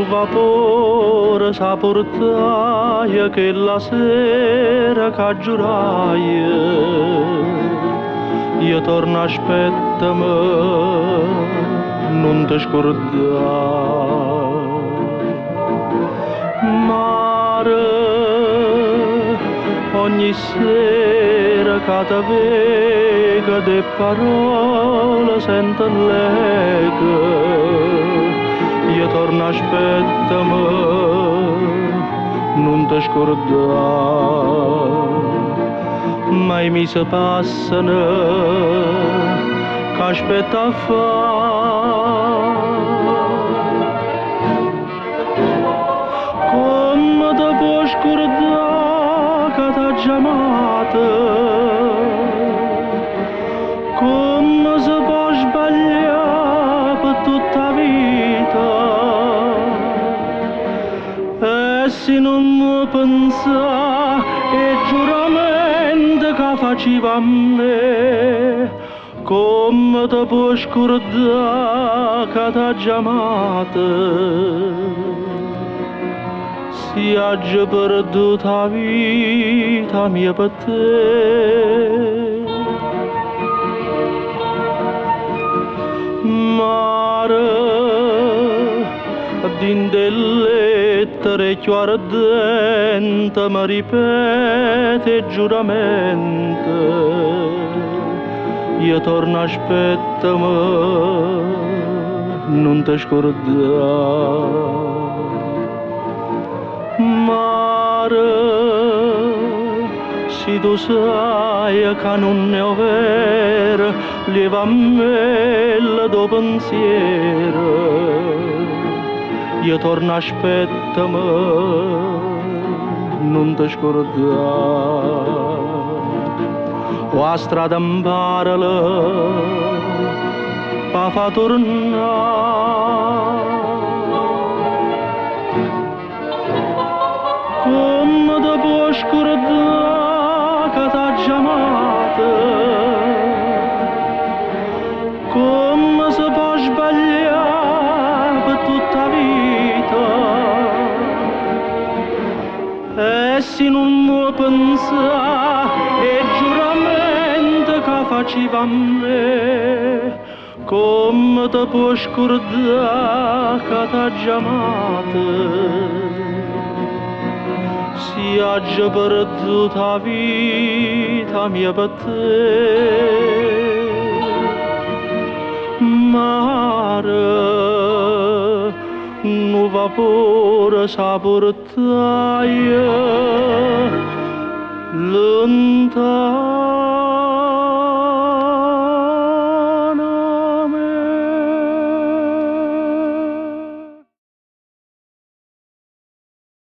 vapore sa portaia che la sera che giurai io torno aspettami non ti scordare mare ogni sera che ti vega de parole sento lega io torno aspettami non ti scordare mai mi si passano che aspetta a come ti puoi scordare che t'ha chiamata come si può sbagliare per tutta la vita e se non mi pensa e giuramento che faceva a me come ti puoi scordare che t'ha chiamata si ha già perduta la vita mia per te mare din delle lettere più ardente mi ripete il giuramento io torno aspettami non ti scordare mare se tu sai che non è vero leva a me il tuo pensiero io torno aspettami non ti scordare la strada imparala pa fa tornare come ti puoi scordare che t'ha chiamata come si può sbagliare per tutta la vita e se non mi pensa e giuramento che faceva a me come ti puoi scordare che t'ha chiamata si ha già perduta la vita mia per te mare un vapore sa portaia lontano